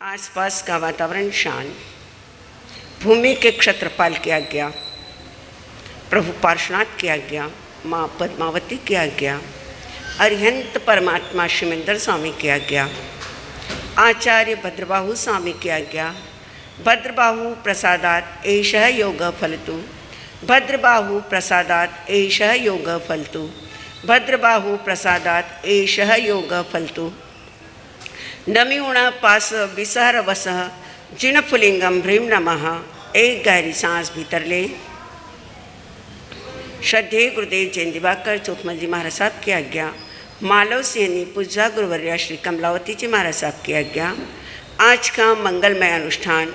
आसपास का वातावरण शांत। भूमि के क्षेत्रपाल की आज्ञा, प्रभु पार्श्वनाथ की आज्ञा, माँ पद्मावती की आज्ञा, अरिहंत परमात्मा शिमेंद्र स्वामी की आज्ञा, आचार्य भद्रबाहु स्वामी की आज्ञा। भद्रबाहु प्रसादात् एषः योगः फलतु, भद्रबाहु प्रसादात् एषः योगः फलतु, भद्रबाहु प्रसादात् एषः योगः फलतु। नमिउण पास विसहर वसह जिन फुलिंगम भ्रीम नमः। एक गहरी सांस भीतर ले। श्रद्धेय गुरुदेव जैन दिवाकर चोखमल जी महाराज साहब की आज्ञा, मालव सेनी पूज्या गुरुवर्या श्री कमलावती जी महाराज साहब की आज्ञा। आज का मंगलमय अनुष्ठान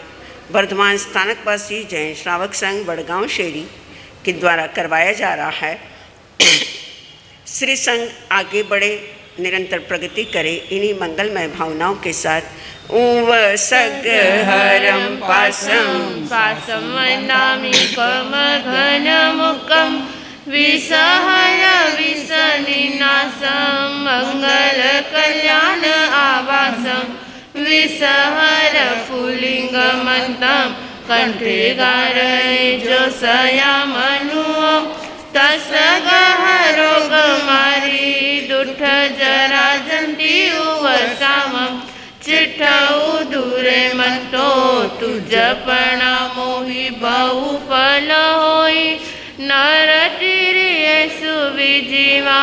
वर्धमान स्थानकवासी जैन श्रावक संघ बड़गांव शेरी के द्वारा करवाया जा रहा है। श्री संघ आगे बढ़े, निरंतर प्रगति करे, इन्हीं मंगलमय भावनाओं के साथ सगहरम पासम पासम वंदामि कर्म घन मुकम विसहर विसनिनासम मंगल कल्याण आवासम विसहर फुलिंगमंतम कंठे गारे जो सयामनुम तसगहरो गमारी दुठ जरा जंती उवसामम चिठऊ दूरे मंतो तुझ प्रणामोहि बहु फल होई नर तिरिये सुविजीवा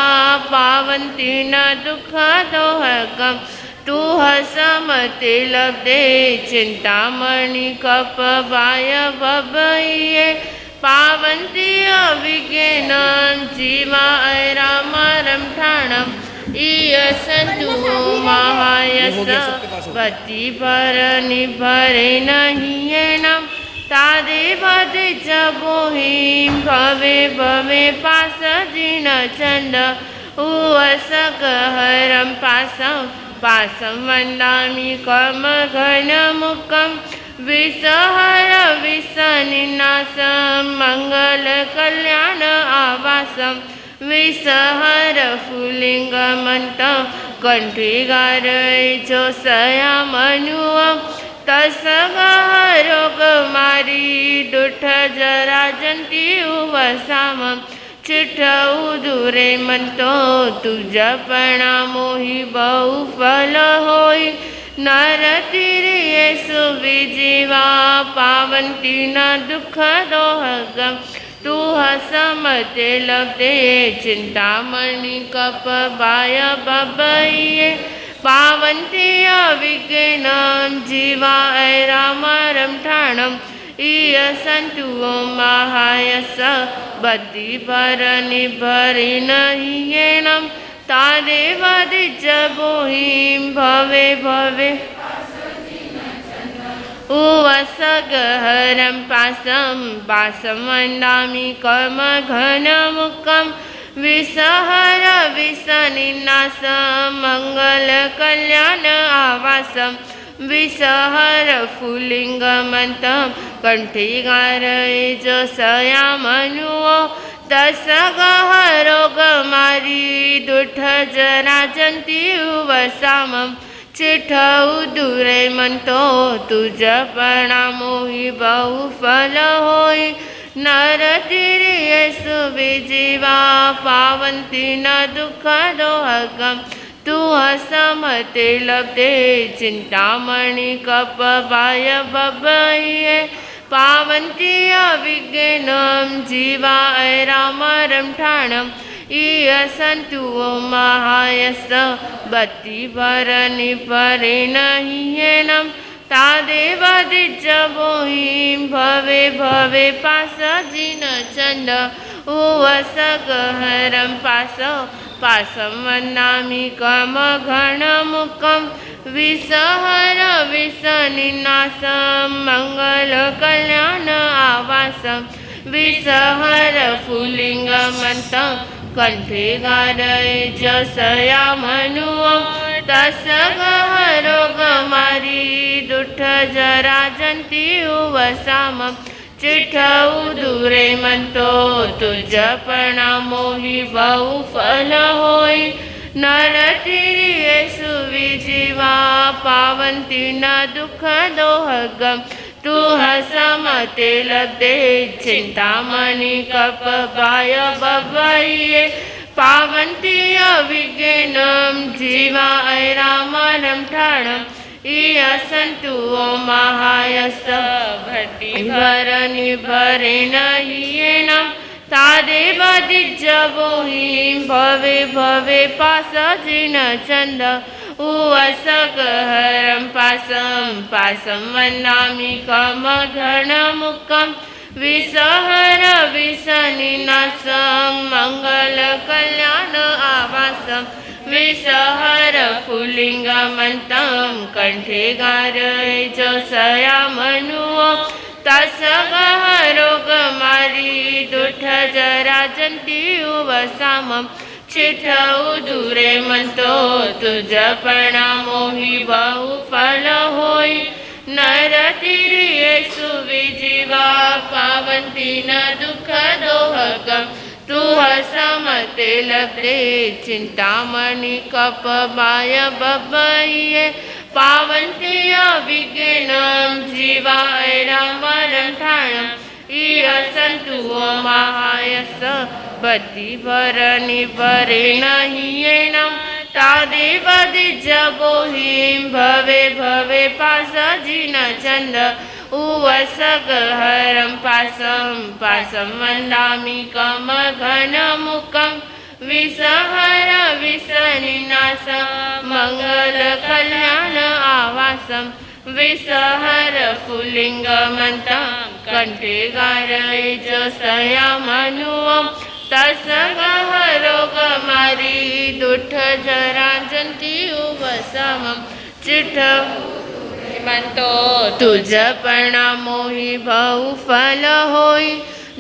पावंती न दुख दोहकम तू हसमते लब्धे चिंतामणि कप बाय बबइये पावंती अविज्ञानम जीवा ऐरामरम ठाणम संतु महायस भक्ति पर निभरे नहीं नम तादे बदे जबोहि भवे भवे पास जिन चंद उवसगहरम पासम पासम वंदामि कर्म घन मुकम विसहर विसनिनासम मंगल कल्याण आवासम विसहर फुलिंगमंतम कंठे गारे जो सयामनुम तसगहरो गमारी दुठ जरा जंती उवसामम चिठऊ दूरे मंतो तुझ प्रणामोहि बहु फल होई नर तिरिये सुविजीवा पावंती न दुख दोहगम तू हसमते लब्धे चिंतामणि कप बाय बबइये पावंती अविज्ञानम जीवा ऐरामरम ठाणम संतु महायस बद्धि पर निभरे नहीं नम तादे वदि जबोहि भवे भवे उवसगहरम पासम पासम वंदामि कर्म घन मुकम विसहर विसनिनासम मंगल कल्याण आवासम विसहर फुलिंगमंतम कंठे गारे जो सयामनुओ तसगहरो गमारी दुठ जरा जंती उवसामम चिठऊ दूरे मंतो तुझ प्रणामोहि बहु फल होई नर तिरिये सुविजीवा पावंती न दुख दोहगम तू हसमते लब्धे चिंतामणि कप बाय बबइये पावंती अविज्ञानम जीवा ऐरामरम ठाणम संतु महायस भक्ति पर निभरे नहीं नम तादे वदि जबोहि भवे भवे पास जिन चंद उवसगहरम पासम वंदामि कर्म घन मुकम विसहर विसनिनासम मंगल कल्याण आवासम विसहर फुलिंगमंतम कंठे गारे जो सयामनुम तसगहरो गमारी दुठ जरा जंती उवसामम चिठऊ दूरे मंतो तुझ प्रणामोहि बहु फल होई नरतिर्येषु विजीवा पावन्ति न दुःखदोहगम् तु हसमते लब्धे चिन्तामणि कपपाय बभये पावन्ति अविज्ञानं जीवा ऐरामरं ठाणम् ईयसन्तु महायस्त भरनिभरेण हीयेनं तादेव दिज्जवो हि भवे भवे पासजिन चन्द उवसगहरं पासं वन्दामि कमघनमुखं विसहर विसनिनासं मङ्गलकल्याण आवासं विसहर पुल्लिङ्गमन्तं कण्ठे गारयजसयामनुवो तस्सगहरोगमारी दुःठजराजन्ति उवसामं चिठौ दूरे मन्तो तुजपणामो हि बहुफल होई नरतिर्येषु विजीवा पावन्ति न दुःखदोहगम् तु हसमते लब्धे चिन्तामणि कपबाय बभये पावन्ति अविज्ञानं जीवा ऐरामरं ठाणम् ईयसन्तु महायस भक्तिभरनिभरेण हीयेनं तादेव दिज्जवो हि भवे भवे पासजिन चन्द उवसगहरं पासं वन्दामि कमघनमुखं विसहर विसनिनासं मङ्गलकल्याण आवासं विसहर पुल्लिङ्गमन्तं कण्ठे गारयजसयामनुवं तस्सगहरोगमारी दुःठजराजन्ति उवसामं चिठौ मन्तो तुजपणामो हि बहुफल होई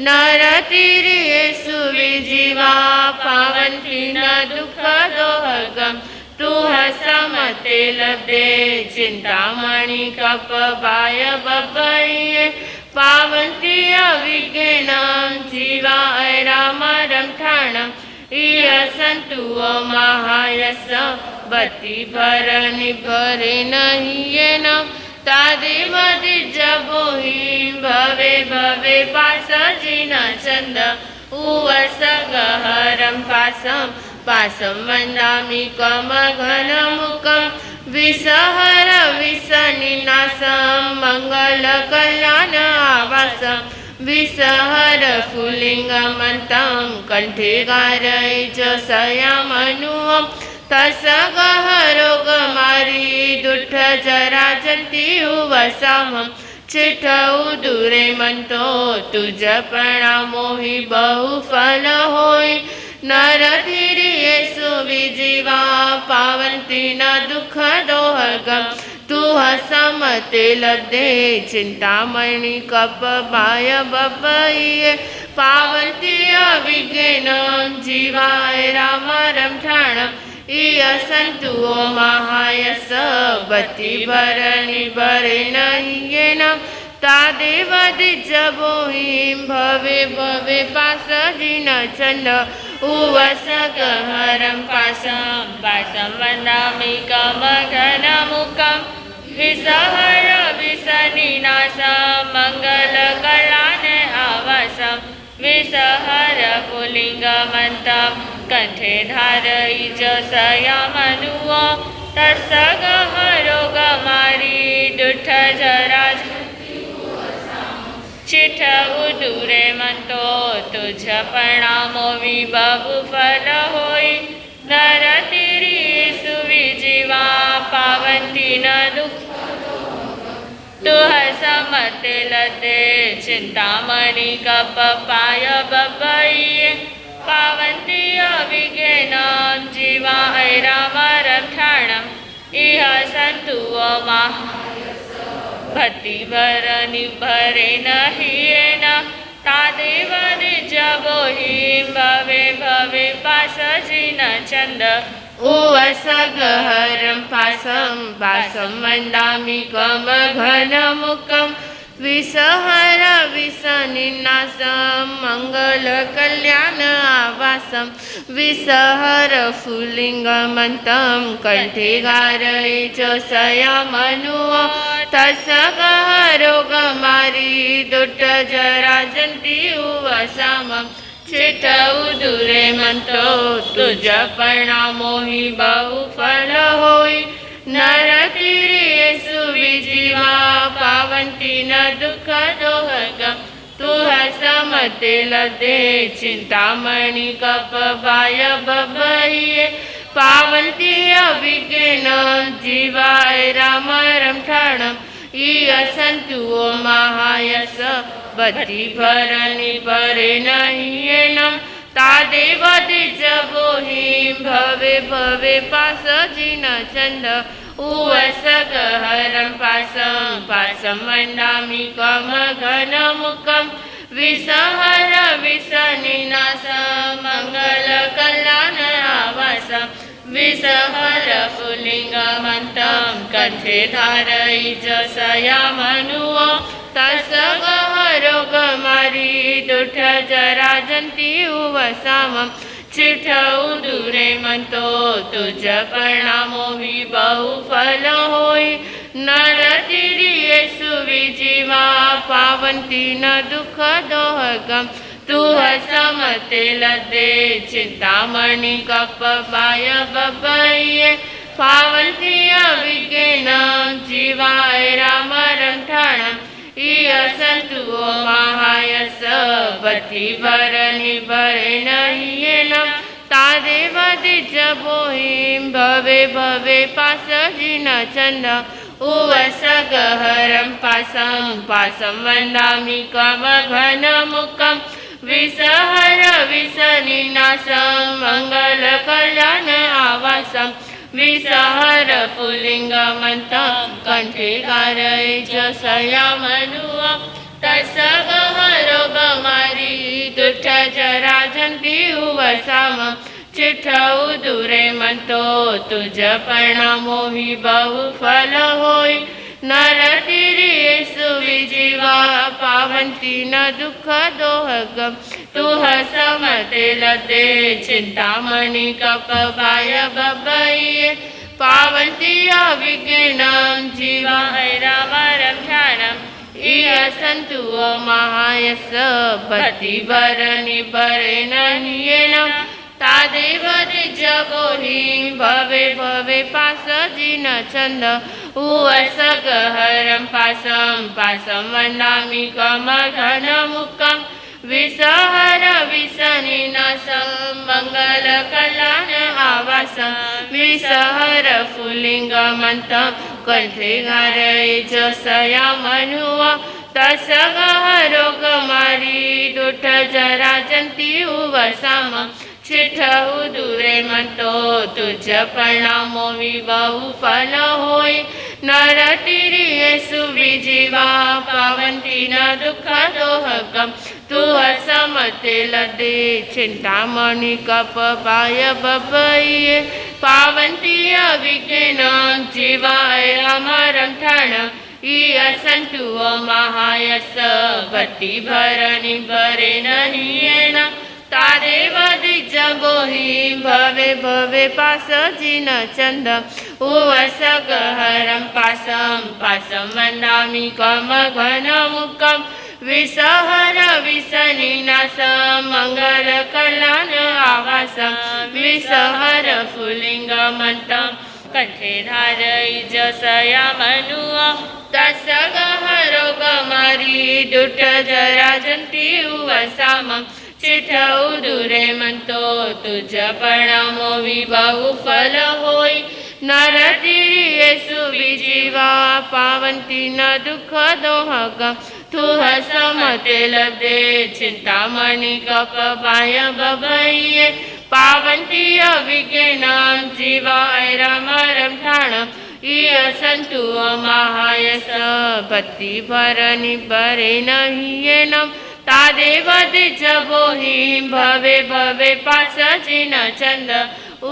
नरतिर्येषु विजीवा पावन्ति न दुःखदोहगम् तु हसमते लब्धे चिन्तामणि कपबाय बभये पावन्ति अविज्ञानं जीवा ऐरामरं ठाणम् ईयसन्तु महायस भक्तिभरनिभरेण हीयेनं तादेव दिज्जवो हि भवे भवे पासजिन चन्द उवसगहरं पासं वन्दामि कमघनमुखं विसहर विसनिनासं मङ्गलकल्याण आवासं विसहर पुल्लिङ्गमन्तं कण्ठे गारयजसयामनुवं तस्सगहरोगमारी दुःठजराजन्ति उवसामं चिठौ दूरे मन्तो तुजपणामो हि बहुफल होई नरतिर्येषु विजीवा पावन्ति न दुःखदोहगम् तु हसमते लब्धे चिन्तामणि कपबाय बभये पावन्ति अविज्ञानं जीवा ऐरामरं ठाणम् ईयसन्तु महायस भक्तिभरनिभरेण हीयेनं तादेव दिज्जवो हि भवे भवे पासजिन चन्द उवसगहरं पासं वन्दामि कमघनमुखं विसहर विसनिनासं मङ्गलकल्याण आवासं विसहर पुल्लिङ्गमन्तं कण्ठे धारयजसयामनुवो तस्सगहरोगमारी दुःठजराजन्ति चिठौ दूरे मन्तो तुजपणामो हि बहुफल होई नरतिर्येषु विजीवा पावन्ति न दुःखदोहगम् तु हसमते लब्धे चिन्तामणि कपपाय बभये पावन्ति अविज्ञानं जीवा ऐरामरं ठाणम् ईयसन्तु महायस भक्तिभरनिभरेण हीयेनं तादेव दिज्जवो हि भवे भवे पासजिन चन्द उवसगहरं पासं वन्दामि कमघनमुखं विसहर विसनिनाशं मङ्गलकल्याण आवासं विसहर पुल्लिङ्गमन्तं कण्ठे धारये च संयमनुः तत्सगरोगमारी दुष्टजराजन्ति उवसामं चिठौ दूरे मंतो तुझ परिणामो ही बहुफल होई नरतिरिये सुविजीवा पावंती न दुख दोहगम तू हसमते लदे चिंतामणि कप बाय बबइये पावंती अविज्ञान जीवाय राम रमठाणम ईयसंतु महायस बद्धि भरनि भरे नहियेनं तादेव दिजबोहि भवे भवे पासजिन चंद उवसगहरं पासं वन्दामि कम घनमुखं विसहर विसनिनाशं मङ्गलकल्याण आवासं विसहर पुल्लिङ्गमन्तं कण्ठे धारयि च संयमनुः तत्सगरोगमारी दुष्टजराजन्ति उवसामं चिठौ दूरे मंतो तुझ परिणामो ही बहुफल होई नरतिरिये सुविजीवा पावंती न दुख दोहगम तू हसमते लदे चिंतामणि कप बाय बबइये पावंती अविज्ञान जीवाय राम रमठाणम ईयसंतु महायस बद्धि भरनि भरे नहियेनं तादेव दिजबोहिं भवे भवे पासजिन चंद उवसगहरं पासं वन्दामि कम घनमुखं विसहर विसनिनाशं मङ्गलकल्याण आवासं विसहर पुल्लिङ्गमन्तं कण्ठे धारये च संयमनुः तत्सगरोगमारी दुष्टजराजन्ति उवसामं चिठौ दूरे मंतो तुझ परिणामो ही बहुफल होई नरतिरिये सुविजीवा पावंती न दुख दोहगम तू हसमते लदे चिंतामणि कप बाय बबइये पावंती अविज्ञानं जीवाय राम रमठाणम ईयसंतु महायस बद्धि भरनि भरे नहियेनं तादेव दिजबोहि भवे भवे पासजिन चंद उवसगहरं पासं वन्दामि कम घनमुखं विसहर विसनिनाशं मङ्गलकल्याण आवासं विसहर पुल्लिङ्गमन्तं कण्ठे धारये च संयमनुः तत्सगरोगमारी दुष्टजराजन्ति उवसामं चिठौ दूरे मंतो तुझ परिणामो ही बहुफल होई नरतिरिये सुविजीवा पावंती न दुख दोहगम तू हसमते लदे चिंतामणि कप बाय बबइये पावंती अविज्ञान जीवाय राम रमठाणम ईयसंतु महायस बद्धि भरनि भरे नहियेनं तादेव दिजबोहि भवे भवे पासजिन चंद उवसगहरं पासं वन्दामि कम घनमुखं विसहर विसनिनाशं मङ्गलकल्याण आवासं विसहर पुल्लिङ्गमन्तं कण्ठे धारयि च संयमनुः तत्सगरोगमारी दुष्टजराजन्ति उवसामं चिठौ दूरे मंतो तुझ परिणामो ही बहुफल होई नरतिरिये सुविजीवा पावंती न दुख दोहगम तू हसमते लदे चिंतामणि कप बाय बबइये पावंती अविज्ञानं जीवाय राम रमठाणम ईयसंतु महायस बद्धि भरनि भरे नहियेनं तादेव दिजबोहि भवे भवे पासजिन चंद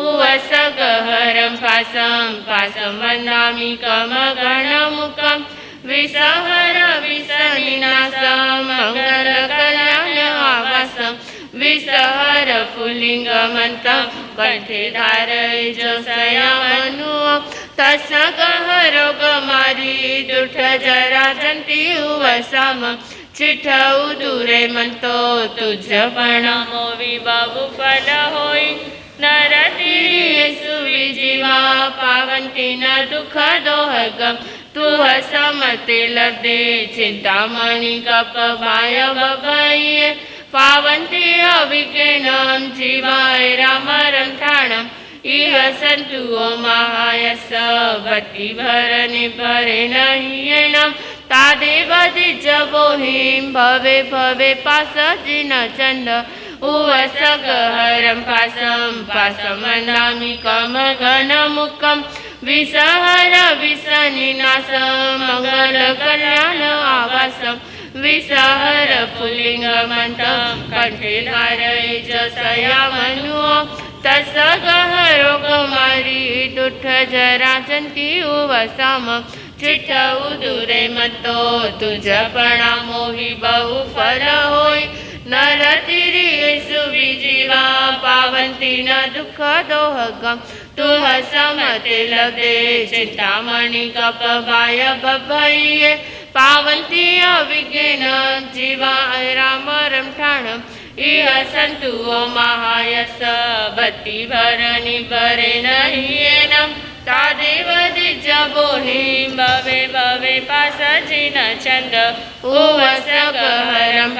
उवसगहरं पासं वन्दामि कम घनमुखं विसहर विसनिनाशं मङ्गलकल्याण आवासं विसहर पुल्लिङ्गमन्तं कण्ठे धारयिजो सयामनु तस्सगः रोगमारी दुष्ट जरा जंती उवसामं चिठ्ठौ दूरे मंतो तुझ प्रणामो विबाबु फल होई नरतिरिये सुविजीवा पावंती न दुख दोहगम तू हसमते लदे चिंतामणि कप भाय बभाइये पावंती अविज्ञानम जीवाय रामरम ठाणम इह संतु महायस भक्ति भरनि भरे नहियेनम तादेव दिजबोहिं भवे भवे पासजिन चंद उवसगहरं पासं मनामि कम घन मुखं विसहर विसनिनाशं मंगल कल्याण आवासं विसहर पुल्लिङ्गमन्तं कण्ठे धारयिज सयामनु तस्सगः रोगमारी दुष्ट जरा जंती उवसामं चिठ्ठौ दूरे मतो तुझ प्रणामो हि बहु फल होई नरतिरिये सुविजीवा पावंती न दुख दोहगम तू हसमते लदे चिंतामणि कप भाय बभाइये पावंती अविज्ञान जीवा राम रमठाणम इह संतु महायस भक्ति भरनि भरे नहियेनम तादेव दिजबोहिं भवे भवे पासजिन चंद उवसगहरं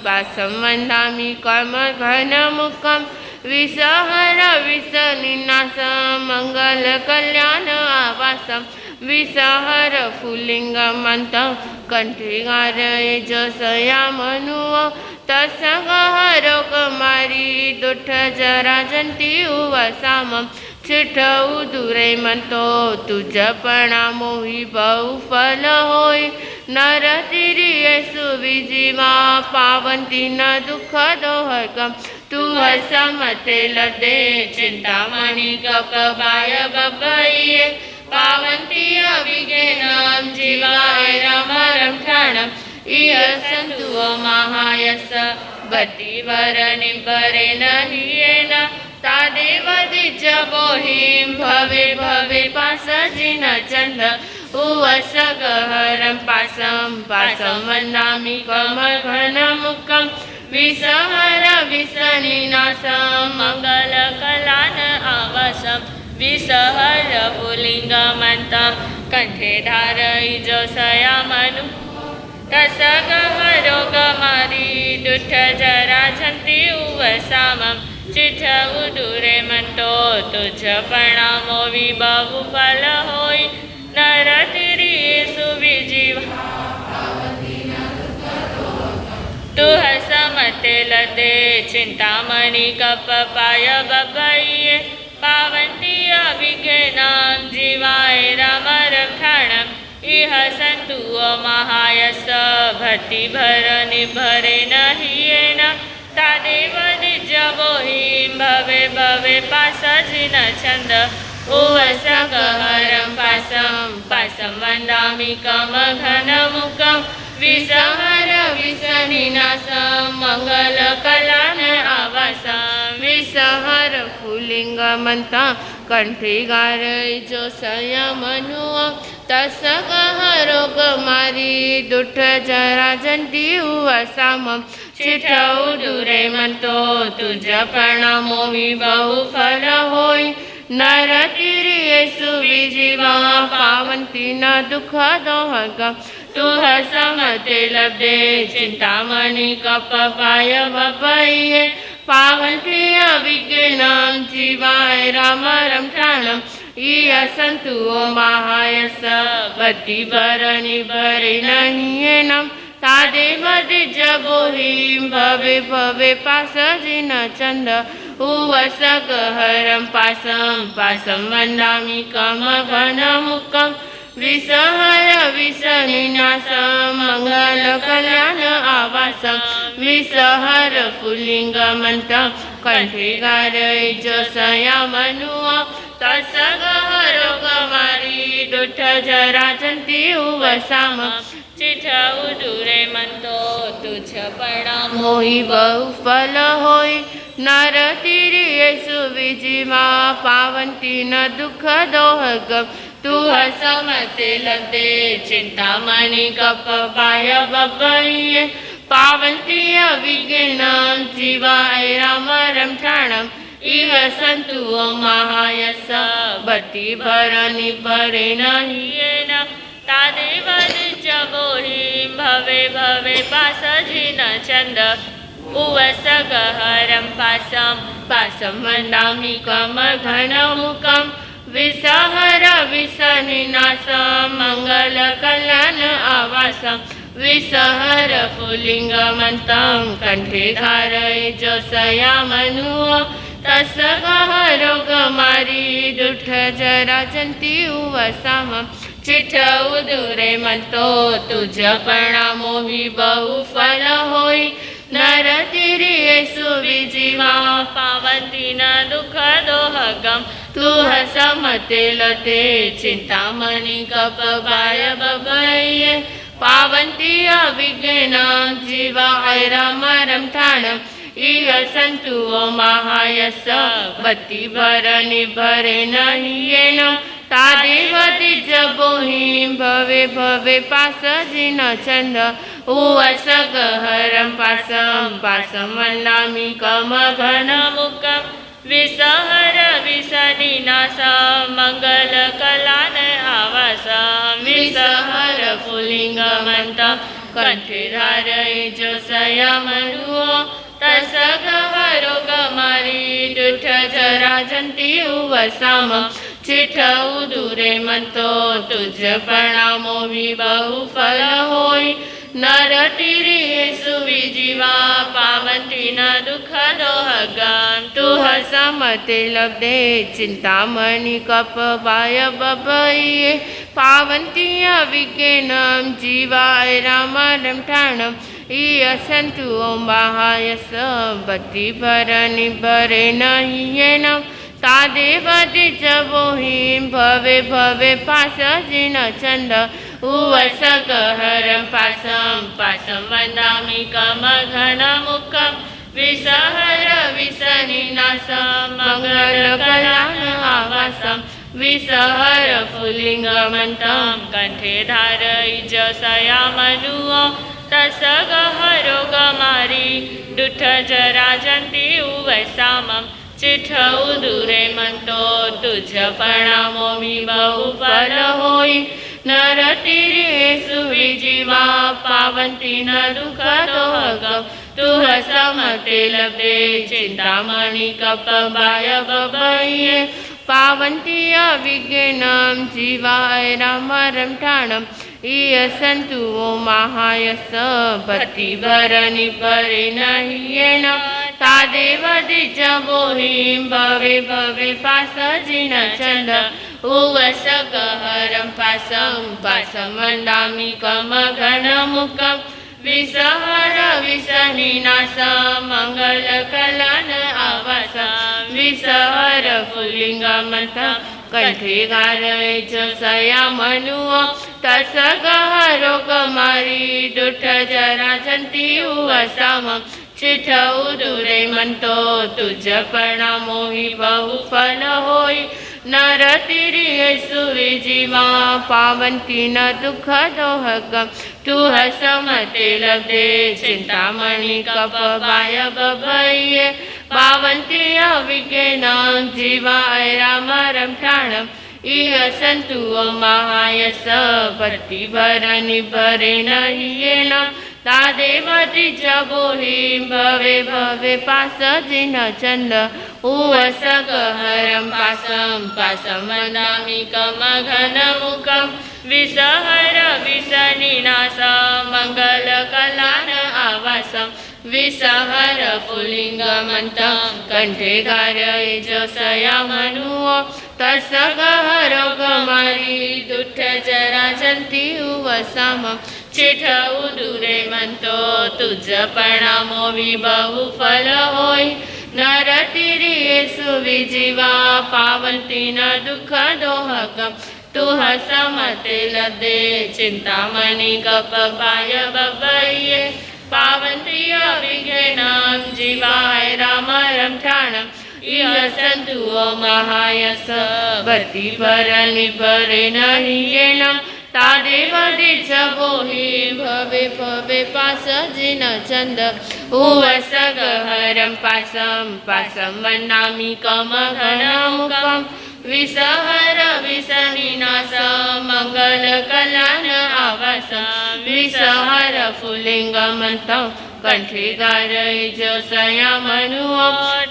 पासं वन्दामि कर्म घन मुखं विसहर विसनिनाशं मंगल कल्याण आवासं विसहर पुल्लिङ्गमन्तं कण्ठे धारयिज सयामनु तस्सगः रोगमारी दुष्ट जरा जंती उवसामं चिठ्ठौ दूरे मंतो तुझ प्रणामो हि बहु फल होई नरतिरिये सुविजीवा पावंती न दुख दोहगम तू हसमते लदे चिंतामणि कप भाय बभाइये पावंती अविज्ञानं जीवाय राम रमठाणम इह संतु महायस भक्ति भरनि भरे नहियेन तादेव दिजबोहिं भवे भवे पासजिन चंद उवसगहरं पासं वन्दामि कम घन मुखं विसहर विसनिनाशं मंगल कल्याण आवासं विसहर पुल्लिङ्गमन्तं कण्ठे धारयिज सयामनु तस्सगः रोगमारी दुष्ट जरा जंती उवसामं चिठ्ठौ दूरे मंतो तुझ प्रणामो विबाबु फल होई नरतिरिये सुविजीवा तू हसमते लदे चिंतामणि कप भाय बभाइये पावंती अविज्ञानं जीवाय राम रमठाणम इह संतु महायस भक्ति भरनि भरे नहियेन तादेव दिजबोहिं भवे भवे पासजिन चंद उवसगहरं पासं वन्दामि कम घन मुखं विसहर विसनिनाशं मंगल कल्याण आवासं विसहर पुल्लिङ्गमन्तं कण्ठे धारयिज सयामनु तस्सगः रोगमारी दुष्ट जरा जंती उवसामं चिठ्ठौ दूरे मंतो तुझ प्रणामो हि बहु फल होई नरतिरिये सुविजीवा पावंती न दुख दोहगम तू हसमते लदे चिंतामणि कप भाय बभाइये पावंती अविज्ञानं जीवाय राम रमठाणम इह संतु महायस भक्ति भरनि भरे नहियेनम तादेव दिजबोहिं भवे भवे पासजिन चंद उवसगहरं पासं वन्दामि कम घन मुखं विसहर विसनिनाशं मंगल कल्याण आवासं विसहर पुल्लिङ्गमन्तं कण्ठे धारयिज सयामनु तस्सगः रोगमारी दुष्ट जराजंती उवसाम चिठ उदूरे म्हणतो तुझ प्रणाम मोही बहुफल होई नर तिरी येसु विजिमा पावंती न दुःख दोहगम तू हसमते लब्धे चिंतामणि कप पाय बबैये पावंती अविज्ञानम जीवाय राम रमठाणम इह संतु महायस भक्ति भरनि भरे नहीं येन तादेव निजबोहि भवे भवे पासजिन चंद उवसगहरं पासं वन्दामि कमघनमुखं विसहर विसनिनासं मङ्गलकल्याण आवासं विसहर पुल्लिङ्गमन्तं कण्ठे धारये जोषयामनुः तस्सगः रोगमारी दुष्ट जराजंती उवसाम चिठ उदूरे म्हणतो तुझ प्रणामो हि बहुफल होई नर तिरी येसु विजिवा पावंती न दुःख दोहगम तू हसमते लते चिंतामणि कप बाय बबैये पावंती अविज्ञान जीवाय राम रमठाणम इह संतु महायस भक्ति भरनि भरे नहीं येन तादेव तिजबोहि भवे भवे पासजिन चंद उवसगहरं पासं वन्दामि कमघनमुखं विसहर विसनिनासं मङ्गलकलान आवासं विसहर पुल्लिङ्गमन्तं कण्ठे धारये जोषयामनुः तस्सगः रोगमारी दुष्ट जराजंती उवसाम चिठ उदूरे म्हणतो तुझ प्रणामो हि बहुफल होई नर तिरी येसु विजिवा पावंती न दुःख दोहगम तू हसमते लब्धे चिंतामणि कप बाय बबैये पावंती अविज्ञानम जीवाय राम रमठाणम इह संतु महायस भक्ति भरनि भरे नहीं येन तादेव तिजबोहि भवे भवे पासजिन चंद उवसगहरं पासं वन्दामि कमघनमुखं विसहर विसनिनासं मङ्गलकल्याण आवासं विसहर पुल्लिङ्गमन्तं कण्ठे धारये जोषयामनुः तस्सगः रोगमारी दुष्ट जराजंती उवसामं चिठ उदूरे म्हणतो तुझ प्रणामो हि बहुफल होई नर तिरी येसु विजिवा पावंती न दुःख दोहगम तू हसमते लब्धे चिंतामणि कप बाय बबैये पावंती अविज्ञानम जीवाय राम रमठाणम इह संतु महायस भक्ति भरनि भरे नहीं येन तादेव तिजबोहि भवे भवे पासजिन चंद उवसगहरं पासं वन्दामि कमघनमुखं विसहर विसनिनासं मङ्गलकल्याण आवासं विसहर पुल्लिङ्गमन्तं कण्ठे धारये जोषयामनुः तस्सगः रोगमारी दुष्ट जराजंती उवसाम चिठ उदूरे म्हणतो तुझ प्रणामो हि बहुफल होई नर तिरी येसु विजिवा पावंती न दुःख दोहगम तू हसमते लब्धे चिंतामणि कप बाय बबैये पावंती अविज्ञानम जीवाय राम रमठाणम इह संतु महायस भक्ति भरनि भरे नहीं येन तादेव तिजबोहि भवे भवे पासजिन चंद उवसगहरं पासं वन्दामि कमघनमुखं विसहर विसनिनासं मङ्गलकल्याण आवासं विसहर पुल्लिङ्गमन्तं कण्ठे धारये जोषयामनुः तस्सगः रोगमारी दुष्ट जराजंती उवसाम चिठ उदूरे म्हणतो तुझ प्रणामो हि बहुफल होई नर तिरी येसु विजिवा पावंती न दुःख दोहगम तु हसमते लब्धे चिन्तामणि कपपाय बभये पावन्त्रिय विघ्नं जीवाय राम रमठाणम् इह सन्तु महायस भक्ति परनि परे नहियेनं तादेव दिच्छवो हि भवे भवे पासजिन चन्द उवसगहरं पासं वन्दामि कमघनमुखं विसहर विसनिनासं मङ्गलकलान आवासं विसहर फुल्लिङ्गमन्तं कंठे गारयजसयामनुओ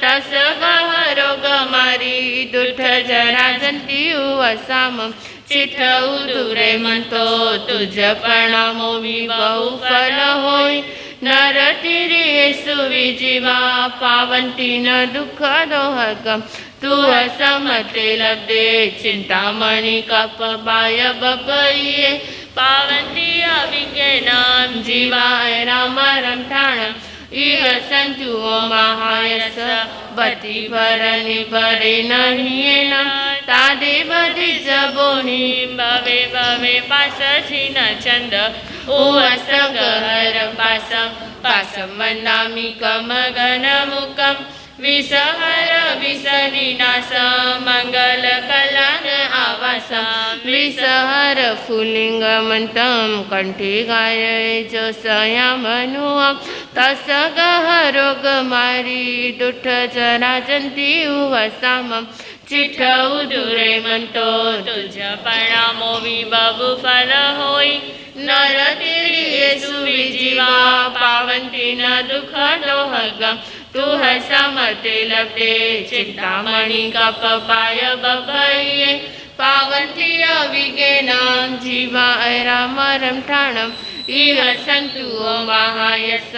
तसगहरोगमारी दुष्ट जराजन्ति उवसामं चिठ उदुरे मंतो तुझ प्रणामो विबहु फल होय नरतिरिये सुविजीवा पावन्ति न दुःख दोहगम तु असमते लब्धे चिन्तामणि कपपाय बभये पावन्ति अविज्ञानं जीवाय राम रमठाणम् इह सन्तु महायस भक्ति परनि परे नहियेनं तादेव दिजबोनि भवे भवे पासजिन चन्द उवसगहरं पासं वन्दामि कमघनमुखं विसहर विसनिनासं मङ्गलकलान आवासं विसहर फुल्लिङ्गमन्तं कंठे गारयजसयामनुओ तसगहरोगमारी दुष्ट जराजन्ति उवसामं चिठ उदुरे मंतो तुझ प्रणामो विबहु फल होय नरतिरिये सुविजीवा पावन्ति न दुःख दोहगम तु हसमते लब्धे चिन्तामणि कपपाय बभये पावन्ति अविज्ञानं जीवाय राम रमठाणम् इह सन्तु महायस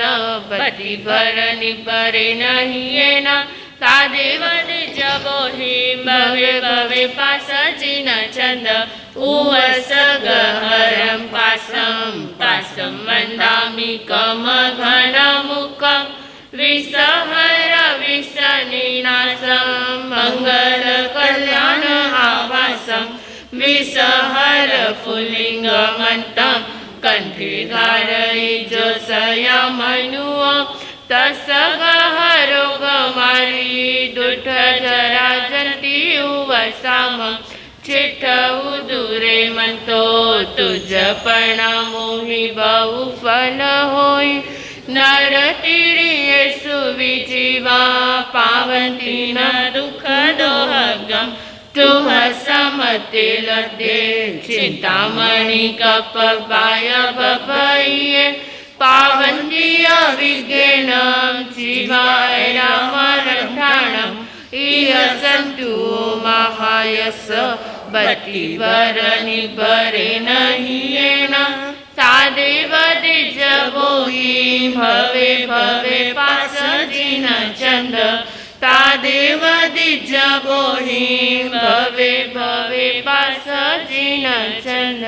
भक्ति परनि परे नहियेनं तादेव दिजबो हि भवे भवे पासजिन चन्द उवसगहरं पासं वन्दामि कमघनमुखं विसहर विसनिनासं मङ्गलकल्याण आवासं विसहर फुल्लिङ्गमन्तं कंठे गारयजसयामनुओ तसगहरोगमारी दुष्ट जराजन्ति उवसामं चिठ उदुरे मंतो तुझ प्रणामो विबहु फल होय नरतिरिये सुविजीवा पावन्ति न दुःख दोहगम तु हसमते लब्धे चिन्तामणि कपपाय बभये पावन्ति अविज्ञानं जीवाय राम रमठाणम् इह सन्तु महायस भक्ति परनि परे नहियेनं तादेव दिजबो हि भवे भवे पासजिन चन्द तादेव दिजबो हि भवे भवे पासजिन चन्द।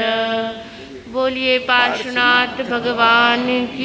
बोलिए पार्श्वनाथ भगवान की।